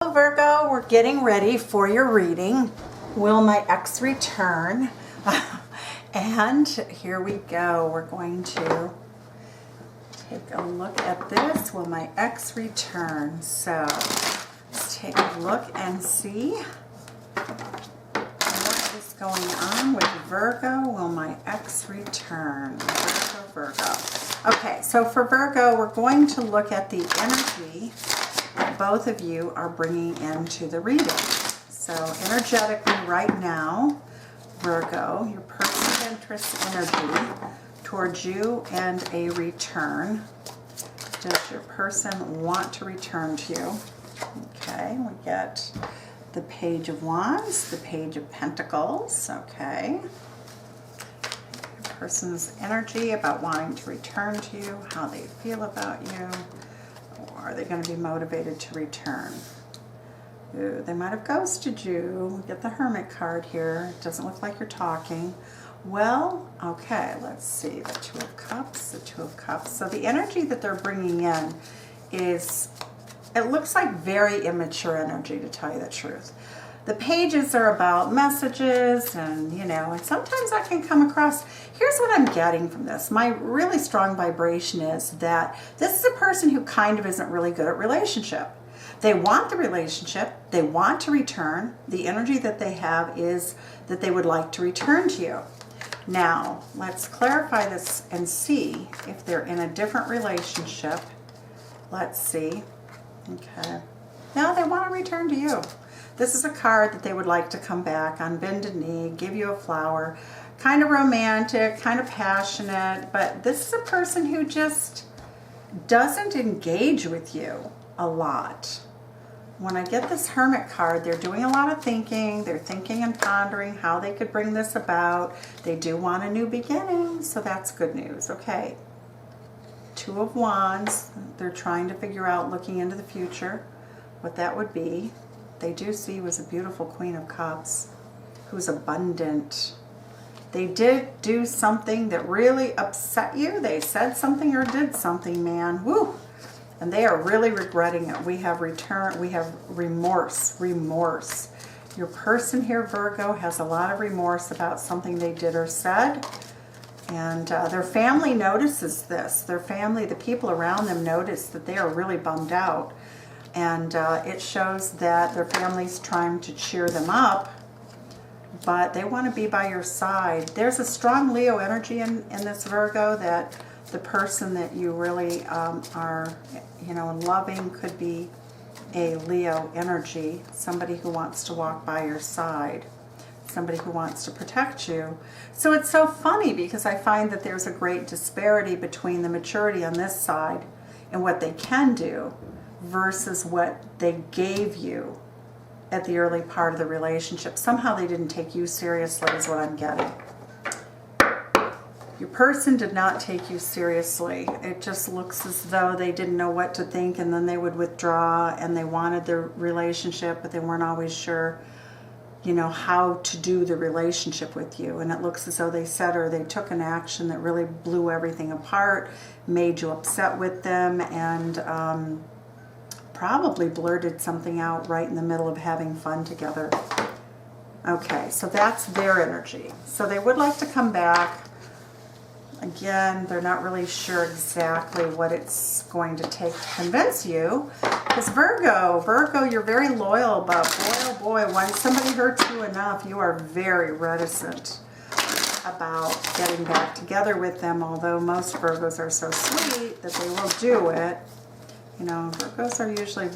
Virgo, we're getting ready for your reading. Will my ex return? And here we go. We're going to take a look at this. Will my ex return? So let's take a look and see what is going on with Virgo. Will my ex return? Virgo. Okay, so for Virgo, we're going to look at the energy that both of you are bringing into the reading. So energetically right now, Virgo, your person's interest energy towards you and a return. Does your person want to return to you? Okay, we get the Page of Wands, the Page of Pentacles, okay. Your person's energy about wanting to return to you, how they feel about you. Are they going to be motivated to return? Ooh, they might have ghosted you. Get the Hermit card here. It doesn't look like you're talking. Well, okay, let's see. The Two of Cups, the Two of Cups. So the energy that they're bringing in is, it looks like very immature energy, to tell you the truth. The pages are about messages and, and sometimes that can come across. Here's what I'm getting from this. My really strong vibration is that this is a person who kind of isn't really good at relationship. They want the relationship. They want to return. The energy that they have is that they would like to return to you. Now, let's clarify this and see if they're in a different relationship. Let's see. Okay. Now they want to return to you. This is a card that they would like to come back on bended knee, give you a flower, kind of romantic, kind of passionate, but this is a person who just doesn't engage with you a lot. When I get this Hermit card, they're doing a lot of thinking. They're thinking and pondering how they could bring this about. They do want a new beginning, so that's good news. Okay. Two of Wands. They're trying to figure out, looking into the future, what that would be. They do see you as a beautiful Queen of Cups who's abundant. They did do something that really upset you. They said something or did something, man. Woo! And they are really regretting it. We have remorse. Your person here, Virgo, has a lot of remorse about something they did or said. And their family notices this. Their family, the people around them, notice that they are really bummed out. And it shows that their family's trying to cheer them up, but they want to be by your side. There's a strong Leo energy in this, Virgo, that the person that you really are, loving could be a Leo energy, somebody who wants to walk by your side, somebody who wants to protect you. So it's so funny because I find that there's a great disparity between the maturity on this side and what they can do versus what they gave you at the early part of the relationship. Somehow they didn't take you seriously is what I'm getting. Your person did not take you seriously. It just looks as though they didn't know what to think, and then they would withdraw, and they wanted the relationship, but they weren't always sure, how to do the relationship with you. And it looks as though they said or they took an action that really blew everything apart, made you upset with them, and probably blurted something out right in the middle of having fun together. Okay, so that's their energy. So they would like to come back. Again, they're not really sure exactly what it's going to take to convince you. Because Virgo, you're very loyal, but boy, oh boy, when somebody hurts you enough, you are very reticent about getting back together with them, although most Virgos are so sweet that they will do it. Virgos are usually,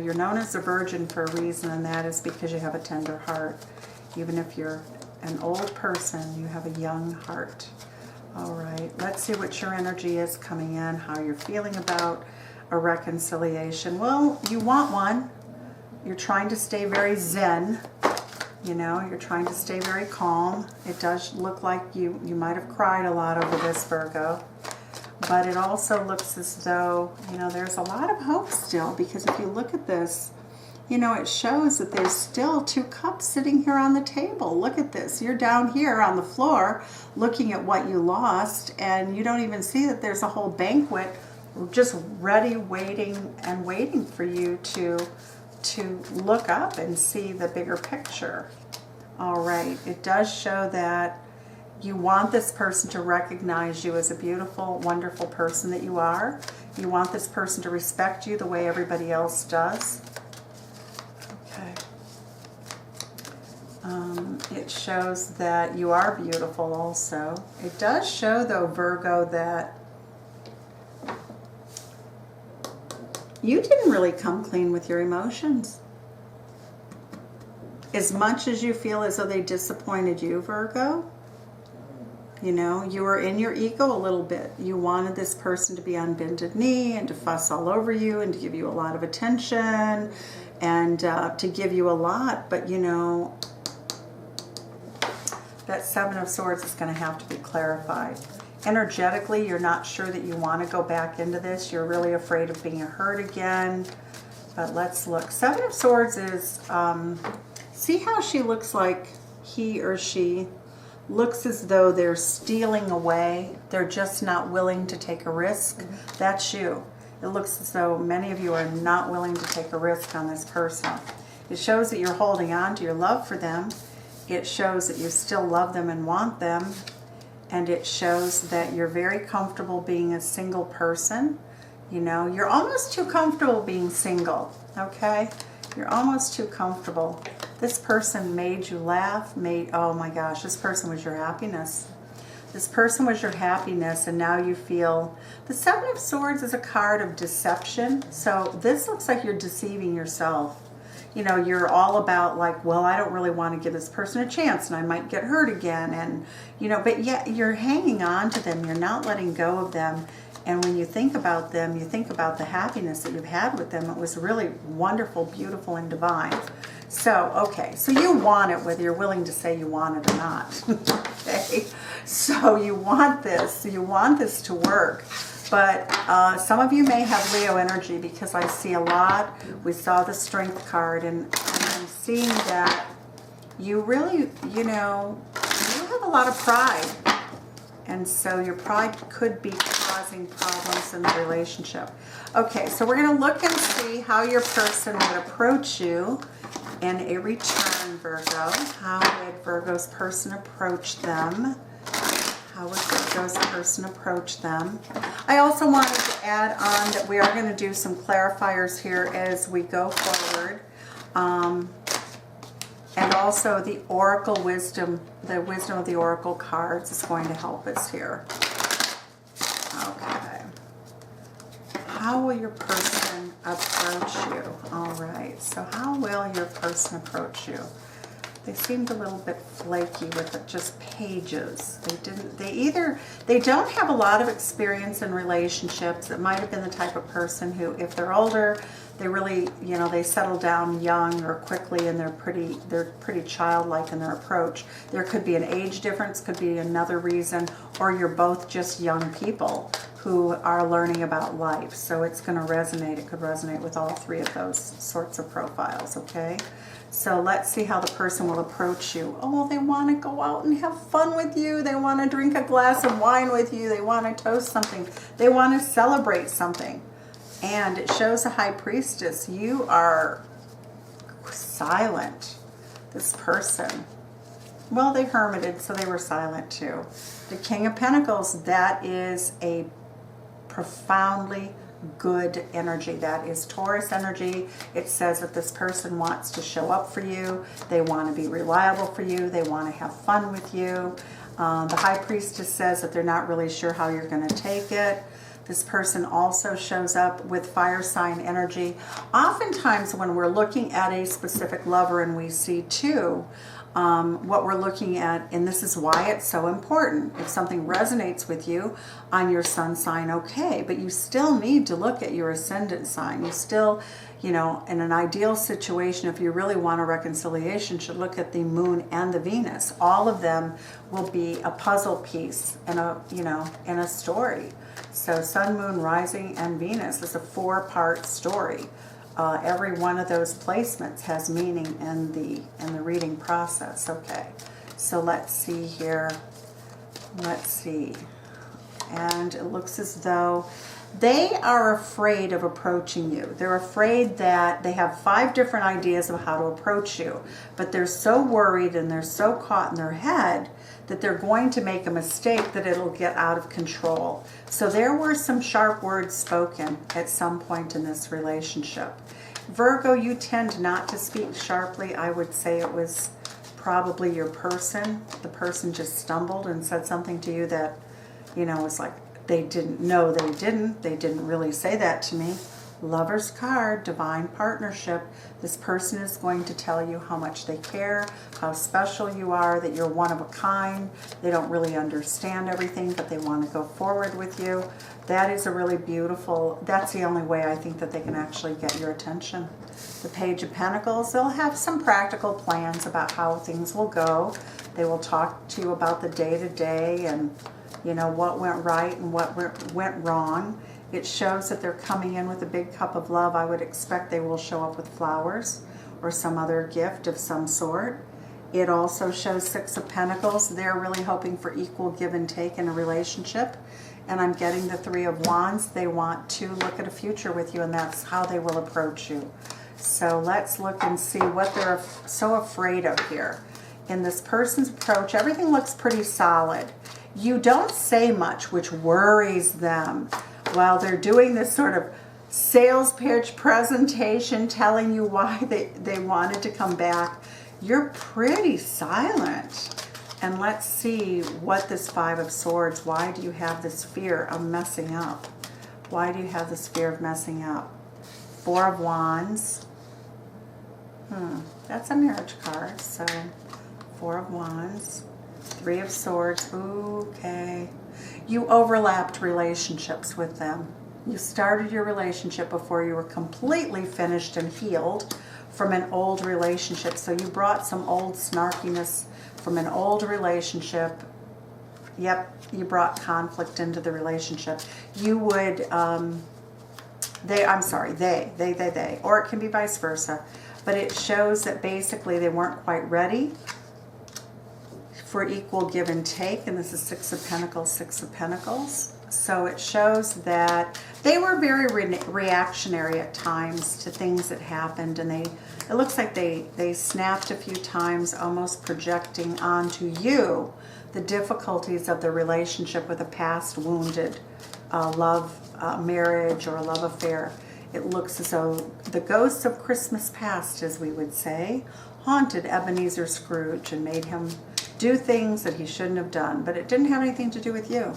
you're known as a virgin for a reason, and that is because you have a tender heart. Even if you're an old person, you have a young heart. All right, let's see what your energy is coming in, how you're feeling about a reconciliation. Well, you want one. You're trying to stay very zen. You're trying to stay very calm. It does look like you might have cried a lot over this, Virgo. But it also looks as though, there's a lot of hope still, because if you look at this, it shows that there's still 2 cups sitting here on the table. Look at this. You're down here on the floor looking at what you lost, and you don't even see that there's a whole banquet just ready, waiting for you to to look up and see the bigger picture. All right, it does show that you want this person to recognize you as a beautiful, wonderful person that you are. You want this person to respect you the way everybody else does. Okay. It shows that you are beautiful also. It does show, though, Virgo, that you didn't really come clean with your emotions. As much as you feel as though they disappointed you, Virgo, you know, you were in your ego a little bit. You wanted this person to be on bended knee and to fuss all over you and to give you a lot of attention and to give you a lot. But, you know, that Seven of Swords is going to have to be clarified. Energetically, you're not sure that you want to go back into this. You're really afraid of being hurt again. But let's look. Seven of Swords is, see how she looks like he or she looks as though they're stealing away. They're just not willing to take a risk. That's you. It looks as though many of you are not willing to take a risk on this person. It shows that you're holding on to your love for them. It shows that you still love them and want them. And it shows that you're very comfortable being a single person. You know, you're almost too comfortable being single, okay? You're almost too comfortable. This person made you laugh, oh my gosh, this person was your happiness. This person was your happiness, and now you feel... The Seven of Swords is a card of deception, so this looks like you're deceiving yourself. You know, you're all about like, well, I don't really want to give this person a chance and I might get hurt again. And, you know, but yet you're hanging on to them. You're not letting go of them. And when you think about them, you think about the happiness that you've had with them. It was really wonderful, beautiful, and divine. So, okay, so you want it whether you're willing to say you want it or not. Okay, so you want this to work. But some of you may have Leo energy because I see a lot. We saw the Strength card, and I'm seeing that you really, you know, you have a lot of pride. And so your pride could be causing problems in the relationship. Okay, so we're going to look and see how your person would approach you in a return, Virgo. How would Virgo's person approach them? How would Virgo's person approach them? I also wanted to add on that we are going to do some clarifiers here as we go forward. And also the Oracle wisdom, the wisdom of the Oracle cards is going to help us here. Okay. How will your person approach you? All right. So how will your person approach you? They seemed a little bit flaky with it, just pages. They don't have a lot of experience in relationships. It might have been the type of person who, if they're older, they really, you know, they settle down young or quickly, and they're pretty childlike in their approach. There could be an age difference, could be another reason, or you're both just young people who are learning about life. So it's going to resonate. It could resonate with all three of those sorts of profiles, okay? So let's see how the person will approach you. Oh, they want to go out and have fun with you. They want to drink a glass of wine with you. They want to toast something. They want to celebrate something. And it shows a High Priestess. You are silent. This person. Well, they hermited, so they were silent too. The King of Pentacles, that is a profoundly good energy. That is Taurus energy. It says that this person wants to show up for you. They want to be reliable for you. They want to have fun with you. The High Priestess says that they're not really sure how you're going to take it. This person also shows up with fire sign energy. Oftentimes when we're looking at a specific lover and we see two, what we're looking at, and this is why it's so important, if something resonates with you on your sun sign, okay, but you still need to look at your ascendant sign. You still, you know, in an ideal situation, if you really want a reconciliation, should look at the moon and the Venus. All of them will be a puzzle piece and a, you know, in a story. So sun, moon, rising, and Venus is a 4-part story. Every one of those placements has meaning in the reading process. Okay, so let's see here. Let's see. And it looks as though They are afraid of approaching you. They're afraid that they have 5 different ideas of how to approach you, but they're so worried and they're so caught in their head that they're going to make a mistake that it'll get out of control. So there were some sharp words spoken at some point in this relationship. Virgo, you tend not to speak sharply. I would say it was probably your person. The person just stumbled and said something to you that, you know, was like, they didn't know they didn't really say that to me. Lover's card, divine partnership. This person is going to tell you how much they care, how special you are, that you're one of a kind. They don't really understand everything, but they want to go forward with you. That is a really beautiful, that's the only way I think that they can actually get your attention. The Page of Pentacles, they'll have some practical plans about how things will go. They will talk to you about the day-to-day and, you know, what went right and what went wrong. It shows that they're coming in with a big cup of love. I would expect they will show up with flowers or some other gift of some sort. It also shows 6 of Pentacles. They're really hoping for equal give and take in a relationship. And I'm getting the 3 of Wands. They want to look at a future with you, and that's how they will approach you. So let's look and see what they're so afraid of here. In this person's approach, everything looks pretty solid. You don't say much, which worries them. While they're doing this sort of sales pitch presentation, telling you why they wanted to come back, you're pretty silent. And let's see what this 5 of Swords, why do you have this fear of messing up? Why do you have this fear of messing up? 4 of Wands. That's a marriage card, so 4 of Wands. 3 of Swords. Okay. You overlapped relationships with them. You started your relationship before you were completely finished and healed from an old relationship. So you brought some old snarkiness from an old relationship. Yep, you brought conflict into the relationship. You would, they, or it can be vice versa. But it shows that basically they weren't quite ready for equal give and take, and this is 6 of Pentacles, 6 of Pentacles. So it shows that they were very reactionary at times to things that happened, and it looks like they snapped a few times, almost projecting onto you the difficulties of the relationship with a past wounded love marriage or a love affair. It looks as though the ghosts of Christmas past, as we would say, haunted Ebenezer Scrooge and made him do things that he shouldn't have done, but it didn't have anything to do with you.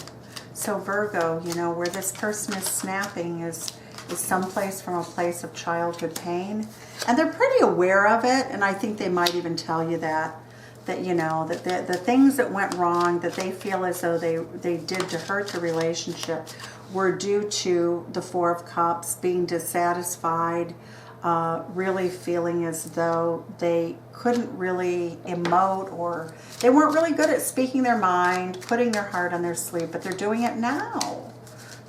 So Virgo, you know, where this person is snapping is someplace from a place of childhood pain, and they're pretty aware of it, and I think they might even tell you that you know, that the things that went wrong, that they feel as though they did to hurt the relationship, were due to the 4 of Cups, being dissatisfied, really feeling as though they couldn't really emote, or they weren't really good at speaking their mind, putting their heart on their sleeve, but they're doing it now.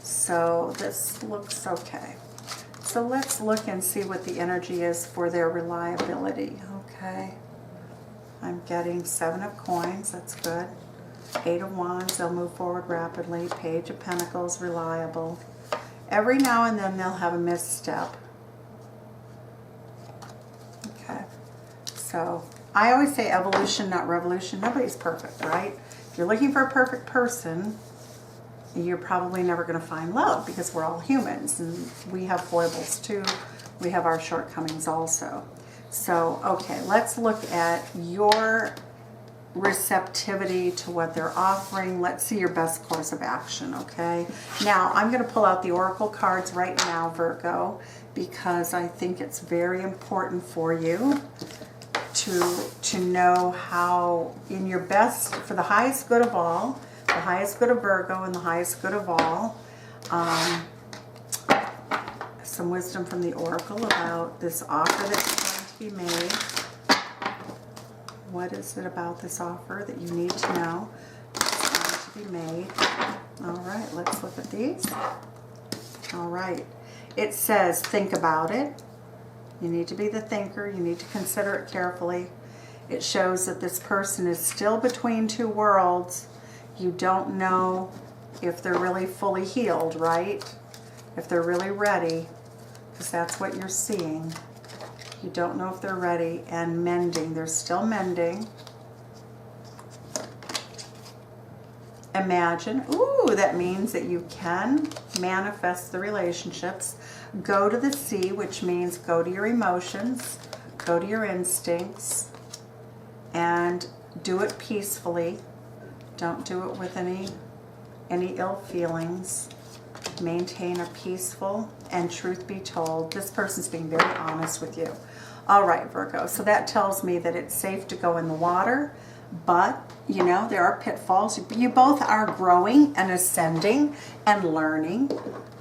So this looks okay. So let's look and see what the energy is for their reliability. Okay. I'm getting 7 of Coins. That's good. 8 of Wands. They'll move forward rapidly. Page of Pentacles. Reliable. Every now and then they'll have a misstep. Okay. So I always say evolution, not revolution. Nobody's perfect, right? If you're looking for a perfect person, you're probably never going to find love, because we're all humans and we have foibles too. We have our shortcomings also. So, okay, let's look at your receptivity to what they're offering. Let's see your best course of action, okay? Now, I'm going to pull out the Oracle cards right now, Virgo, because I think it's very important for you to know how, in your best, for the highest good of all, the highest good of Virgo and the highest good of all, some wisdom from the Oracle about this offer that's going to be made. What is it about this offer that you need to know that's going to be made? All right, let's look at these. All right. It says, think about it. You need to be the thinker. You need to consider it carefully. It shows that this person is still between 2 worlds. You don't know if they're really fully healed, right? if they're really ready, because that's what you're seeing. You don't know if they're ready. And mending. They're still mending. Imagine. Ooh, that means that you can manifest the relationships. Go to the sea, which means go to your emotions, go to your instincts, and do it peacefully. Don't do it with any ill feelings. Maintain a peaceful, and truth be told, this person's being very honest with you. All right, Virgo, so that tells me that it's safe to go in the water, but, you know, there are pitfalls. You both are growing and ascending and learning.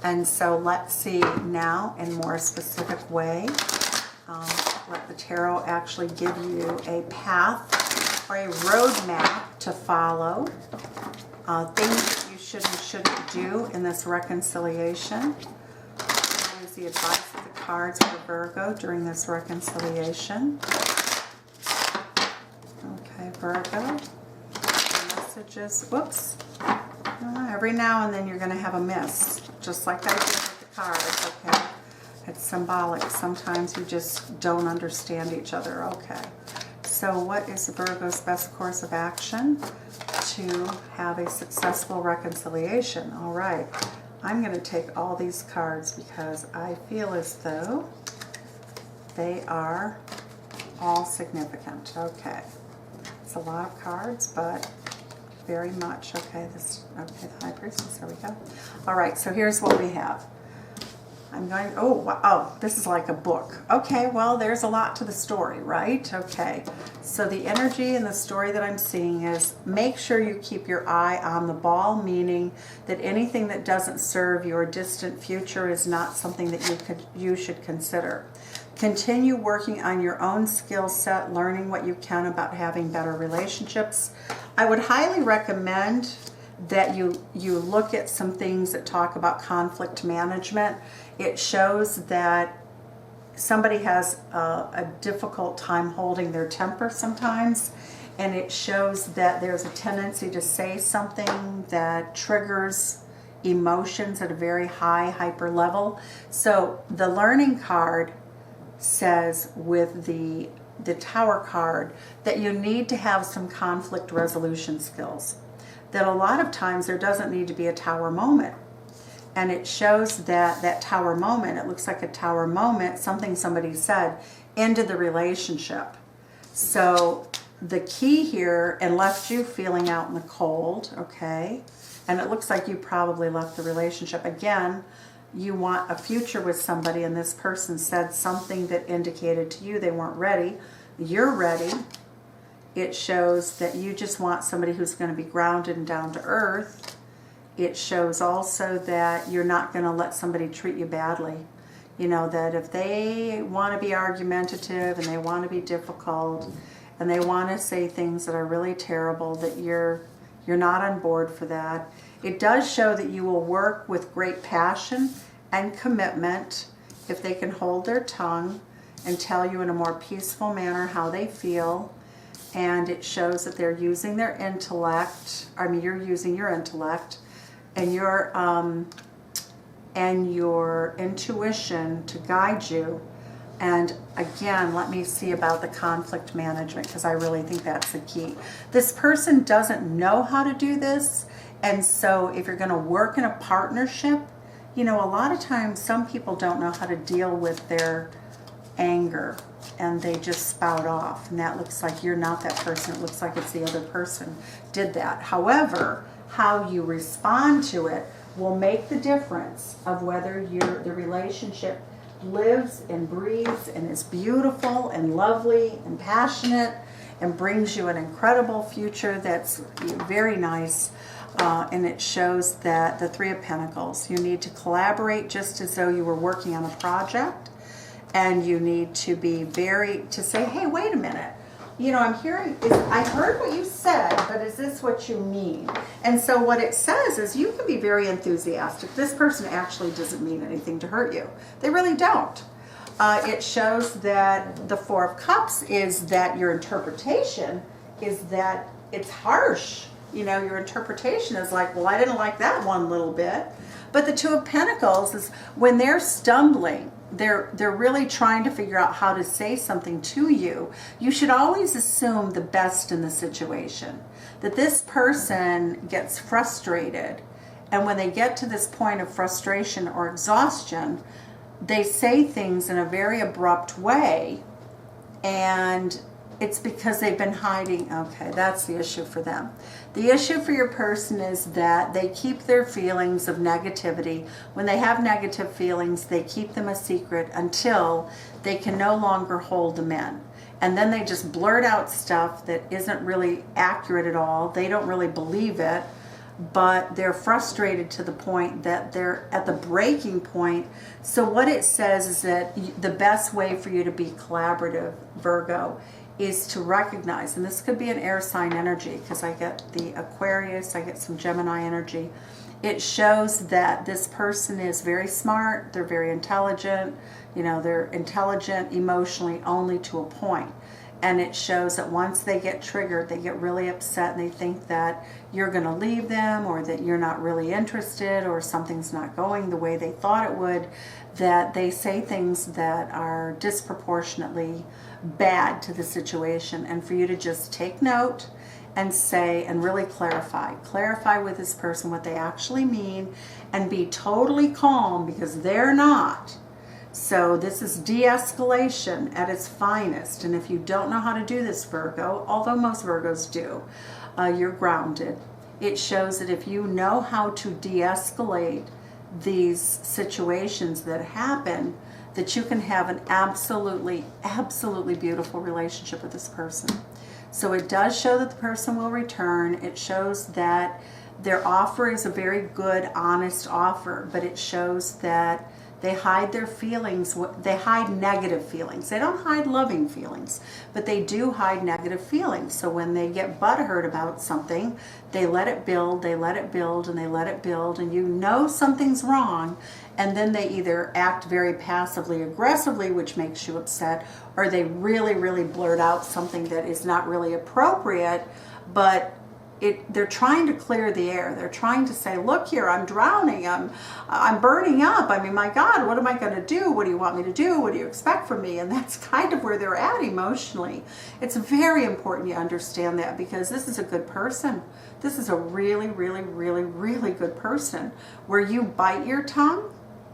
And so let's see now in more specific way. Let the tarot actually give you a path or a roadmap to follow. Things that you should and shouldn't do in this reconciliation. What is the advice of the cards for Virgo during this reconciliation? Okay, Virgo. Messages. Whoops. Every now and then you're going to have a miss, just like I did with the cards, okay? It's symbolic. Sometimes you just don't understand each other, okay? So what is Virgo's best course of action to have a successful reconciliation? All right. I'm going to take all these cards because I feel as though they are all significant. Okay. It's a lot of cards, but very much. Okay, the High Priestess, there we go. All right, so here's what we have. I'm going, oh, this is like a book. Okay, well, there's a lot to the story, right? Okay, so the energy in the story that I'm seeing is make sure you keep your eye on the ball, meaning that anything that doesn't serve your distant future is not something that you should consider. Continue working on your own skill set, learning what you can about having better relationships. I would highly recommend that you look at some things that talk about conflict management. It shows that somebody has a difficult time holding their temper sometimes, and it shows that there's a tendency to say something that triggers emotions at a very high, hyper level. So the learning card says with the Tower card that you need to have some conflict resolution skills. That a lot of times there doesn't need to be a Tower moment. And it shows that that Tower moment, it looks like a Tower moment, something somebody said, ended the relationship. So the key here, and left you feeling out in the cold, okay? And it looks like you probably left the relationship. Again, you want a future with somebody, and this person said something that indicated to you they weren't ready. You're ready. It shows that you just want somebody who's going to be grounded and down to earth. It shows also that you're not going to let somebody treat you badly. You know, that if they want to be argumentative and they want to be difficult and they want to say things that are really terrible, that you're not on board for that. It does show that you will work with great passion and commitment if they can hold their tongue and tell you in a more peaceful manner how they feel. And it shows that they're using their intellect. I mean, you're using your intellect and your intuition to guide you. And again, let me see about the conflict management, because I really think that's the key. This person doesn't know how to do this. And so if you're going to work in a partnership, you know, a lot of times some people don't know how to deal with their anger and they just spout off. And that looks like you're not that person. It looks like it's the other person did that. However, how you respond to it will make the difference of whether the relationship lives and breathes and is beautiful and lovely and passionate and brings you an incredible future that's very nice. And it shows that the Three of Pentacles, you need to collaborate just as though you were working on a project, and you need to be to say, hey, wait a minute. You know, I heard what you said, but is this what you mean? And so what it says is you can be very enthusiastic. This person actually doesn't mean anything to hurt you. They really don't. It shows that the Four of Cups is that your interpretation is that it's harsh. You know, your interpretation is like, well, I didn't like that one little bit. But the Two of Pentacles is when they're stumbling, they're really trying to figure out how to say something to you. You should always assume the best in the situation. That this person gets frustrated, and when they get to this point of frustration or exhaustion, they say things in a very abrupt way, and it's because they've been hiding. Okay, that's the issue for them. The issue for your person is that they keep their feelings of negativity. When they have negative feelings, they keep them a secret until they can no longer hold them in. And then they just blurt out stuff that isn't really accurate at all. They don't really believe it, but they're frustrated to the point that they're at the breaking point. So what it says is that the best way for you to be collaborative, Virgo, is to recognize, and this could be an air sign energy because I get the Aquarius, I get some Gemini energy. It shows that this person is very smart, they're very intelligent, you know, they're intelligent emotionally only to a point. And it shows that once they get triggered, they get really upset and they think that you're going to leave them, or that you're not really interested, or something's not going the way they thought it would, that they say things that are disproportionately bad to the situation. And for you to just take note and say, and really clarify with this person what they actually mean, and be totally calm, because they're not. So this is de-escalation at its finest. And if you don't know how to do this, Virgo, although most Virgos do, you're grounded. It shows that if you know how to de-escalate these situations that happen, that you can have an absolutely beautiful relationship with this person. So it does show that the person will return. It shows that their offer is a very good, honest offer, but it shows that they hide their feelings. They hide negative feelings. They don't hide loving feelings, but they do hide negative feelings. So when they get butthurt about something, they let it build, they let it build, and they let it build, and you know something's wrong, and then they either act very passively aggressively, which makes you upset, or they really blurt out something that is not really appropriate, but they're trying to clear the air. They're trying to say, look here, I'm drowning, I'm burning up. I mean, my God, what am I going to do? What do you want me to do? What do you expect from me? And that's kind of where they're at emotionally. It's very important you understand that, because this is a good person. This is a really good person, where you bite your tongue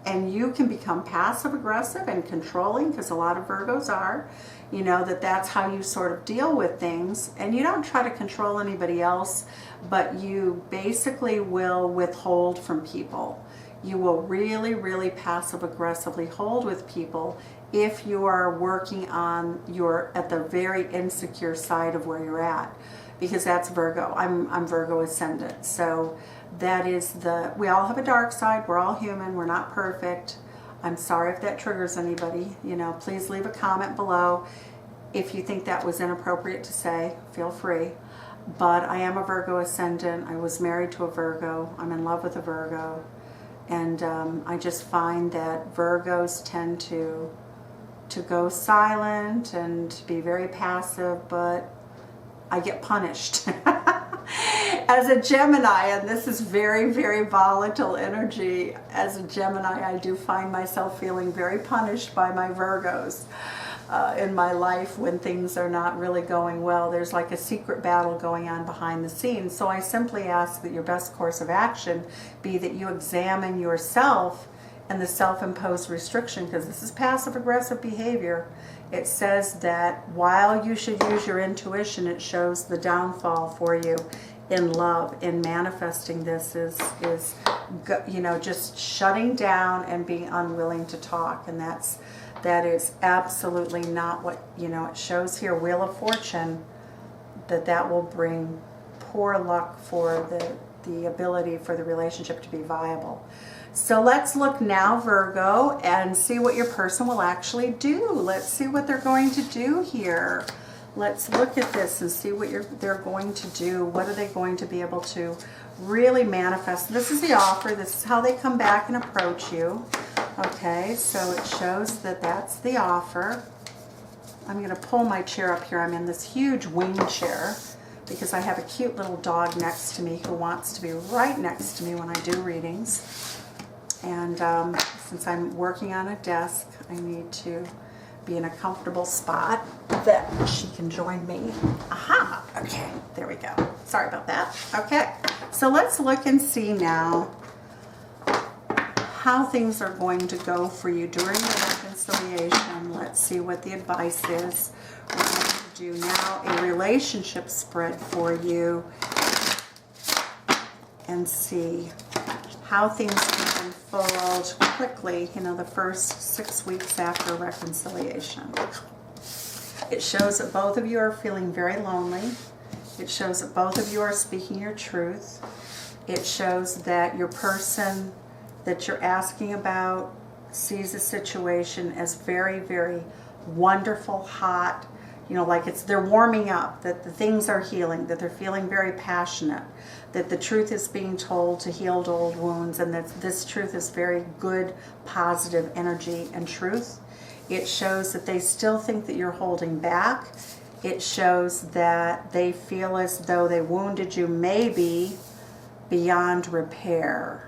and you can become passive aggressive and controlling, because a lot of Virgos are. You know, that's how you sort of deal with things, and you don't try to control anybody else, but you basically will withhold from people. You will really passive aggressively hold with people if you are working on at the very insecure side of where you're at, because that's Virgo. I'm Virgo ascendant, so that is we all have a dark side. We're all human. We're not perfect. I'm sorry if that triggers anybody. You know, please leave a comment below. If you think that was inappropriate to say, feel free. But I am a Virgo ascendant. I was married to a Virgo. I'm in love with a Virgo. And I just find that Virgos tend to go silent and be very passive, but I get punished. As a Gemini, and this is very volatile energy, as a Gemini, I do find myself feeling very punished by my Virgos in my life when things are not really going well. There's like a secret battle going on behind the scenes. So I simply ask that your best course of action be that you examine yourself and the self-imposed restriction, because this is passive-aggressive behavior. It says that while you should use your intuition, it shows the downfall for you in love. In manifesting this is you know, just shutting down and being unwilling to talk, and that is absolutely not what, you know, it shows here. Wheel of Fortune, that will bring poor luck for the ability for the relationship to be viable. So let's look now, Virgo, and see what your person will actually do. Let's see what they're going to do here. Let's look at this and see what they're going to do. What are they going to be able to really manifest? This is the offer. This is how they come back and approach you. Okay, so it shows that that's the offer. I'm going to pull my chair up here. I'm in this huge wing chair because I have a cute little dog next to me who wants to be right next to me when I do readings. And since I'm working on a desk, I need to be in a comfortable spot that she can join me. Aha! Okay, there we go. Sorry about that. Okay, so let's look and see now how things are going to go for you during the reconciliation. Let's see what the advice is. We're going to do now a relationship spread for you and see how things can unfold quickly, you know, the first 6 weeks after reconciliation. It shows that both of you are feeling very lonely. It shows that both of you are speaking your truth. It shows that your person that you're asking about sees the situation as very, very wonderful, hot, you know, like they're warming up, that the things are healing, that they're feeling very passionate, that the truth is being told to heal old wounds, and that this truth is very good, positive energy and truth. It shows that they still think that you're holding back. It shows that they feel as though they wounded you maybe beyond repair.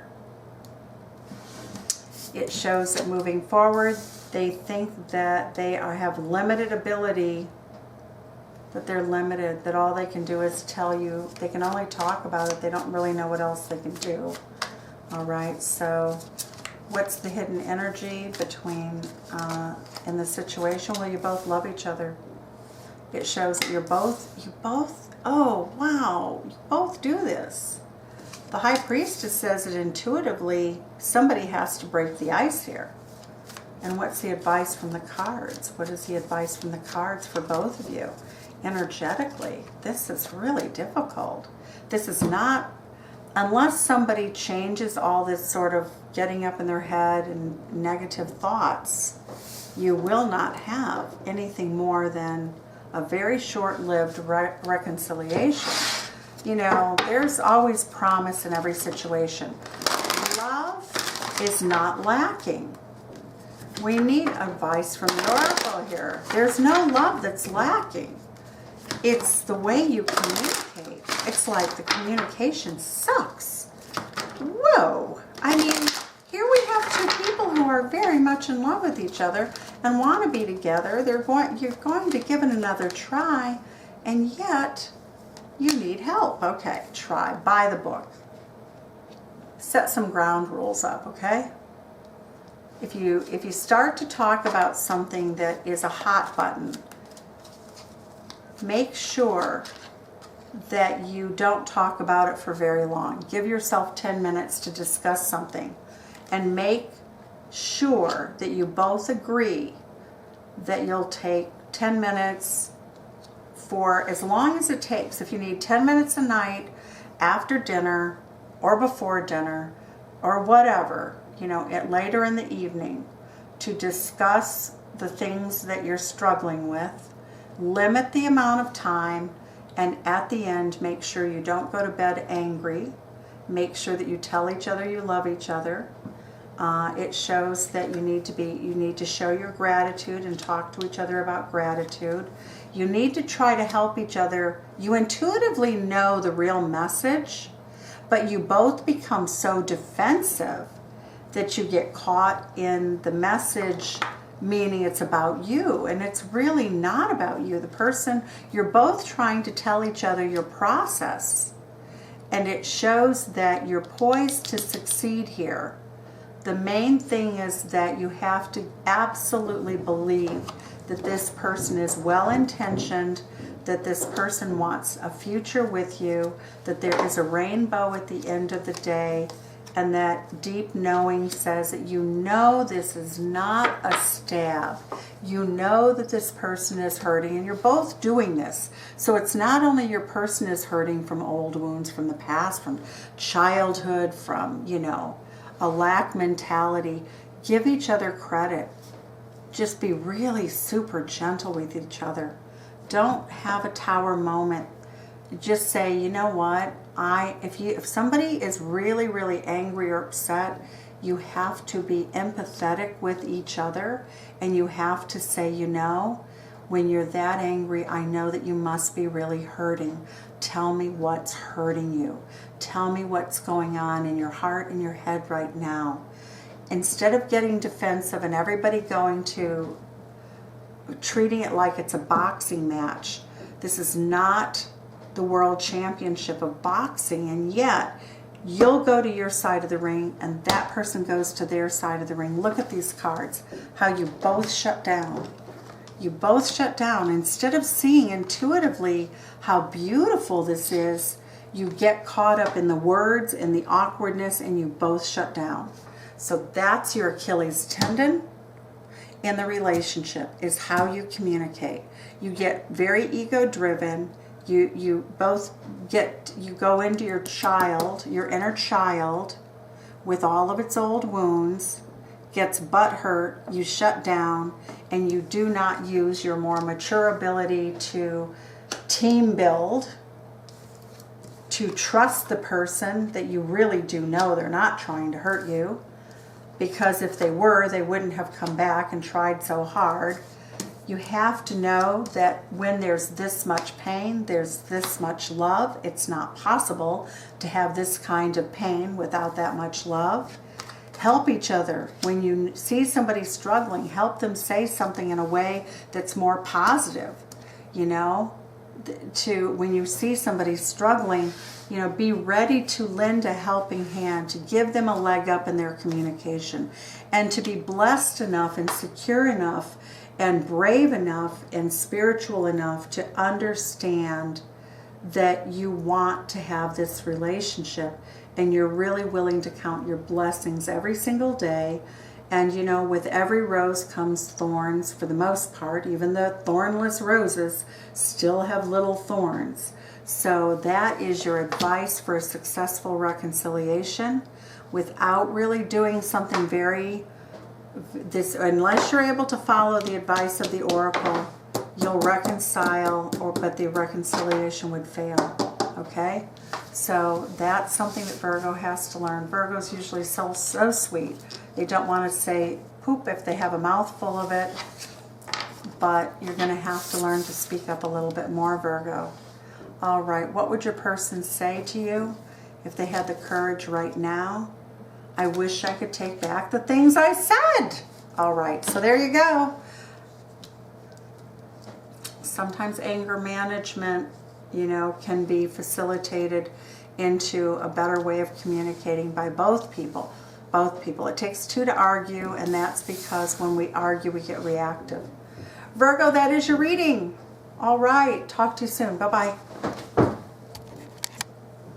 It shows that moving forward, they think that they have limited ability, that they're limited, that all they can do is tell you, they can only talk about it, they don't really know what else they can do. All right, so what's the hidden energy between, in the situation? Well, you both love each other. It shows that you both, oh, wow, you both do this. The High Priestess says that intuitively somebody has to break the ice here. And what's the advice from the cards? What is the advice from the cards for both of you? Energetically, this is really difficult. This is not, unless somebody changes all this sort of getting up in their head and negative thoughts, you will not have anything more than a very short-lived reconciliation. You know, there's always promise in every situation. Love is not lacking. We need advice from the Oracle here. There's no love that's lacking. It's the way you communicate. It's like the communication sucks. Whoa. I mean, here we have two people who are very much in love with each other and want to be together. You're going to give it another try, and yet you need help. Okay, try. Buy the book. Set some ground rules up, okay? If you start to talk about something that is a hot button, make sure that you don't talk about it for very long. Give yourself 10 minutes to discuss something, and make sure that you both agree that you'll take 10 minutes for as long as it takes. If you need 10 minutes a night after dinner or before dinner or whatever, you know, later in the evening, to discuss the things that you're struggling with, limit the amount of time, and at the end, make sure you don't go to bed angry. Make sure that you tell each other you love each other. It shows that you need to show your gratitude and talk to each other about gratitude. You need to try to help each other. You intuitively know the real message, but you both become so defensive that you get caught in the message, meaning it's about you, and it's really not about you. The person, you're both trying to tell each other your process, and it shows that you're poised to succeed here. The main thing is that you have to absolutely believe that this person is well-intentioned, that this person wants a future with you, that there is a rainbow at the end of the day, and that deep knowing says that you know this is not a stab. You know that this person is hurting, and you're both doing this. So it's not only your person is hurting from old wounds from the past, from childhood, from, you know, a lack mentality. Give each other credit. Just be really super gentle with each other. Don't have a tower moment. Just say, you know what? If somebody is really, really angry or upset, you have to be empathetic with each other, and you have to say, you know, when you're that angry, I know that you must be really hurting. Tell me what's hurting you. Tell me what's going on in your heart and your head right now. instead of getting defensive and everybody going to treating it like it's a boxing match. This is not the world championship of boxing, and yet you'll go to your side of the ring and that person goes to their side of the ring. Look at these cards, how you both shut down. You both shut down. Instead of seeing intuitively how beautiful this is, you get caught up in the words and the awkwardness and you both shut down. So that's your Achilles tendon in the relationship, is how you communicate. You get very ego driven. You go into your child, your inner child, with all of its old wounds, gets butt hurt, you shut down, and you do not use your more mature ability to team build, to trust the person that you really do know they're not trying to hurt you, because if they were, they wouldn't have come back and tried so hard. You have to know that when there's this much pain, there's this much love. It's not possible to have this kind of pain without that much love. Help each other. When you see somebody struggling, help them say something in a way that's more positive. You know, when you see somebody struggling, you know, be ready to lend a helping hand, to give them a leg up in their communication, and to be blessed enough and secure enough and brave enough and spiritual enough to understand that you want to have this relationship and you're really willing to count your blessings every single day. And you know, with every rose comes thorns for the most part. Even the thornless roses still have little thorns. So that is your advice for a successful reconciliation, without really doing something very, unless you're able to follow the advice of the oracle, you'll reconcile, but the reconciliation would fail. Okay? So that's something that Virgo has to learn. Virgo's usually so sweet. They don't want to say poop if they have a mouthful of it, but you're going to have to learn to speak up a little bit more, Virgo. All right, what would your person say to you if they had the courage right now? I wish I could take back the things I said. All right, so there you go. Sometimes anger management, you know, can be facilitated into a better way of communicating by both people. Both people. It takes two to argue, and that's because when we argue, we get reactive. Virgo, that is your reading. All right, talk to you soon. Bye-bye.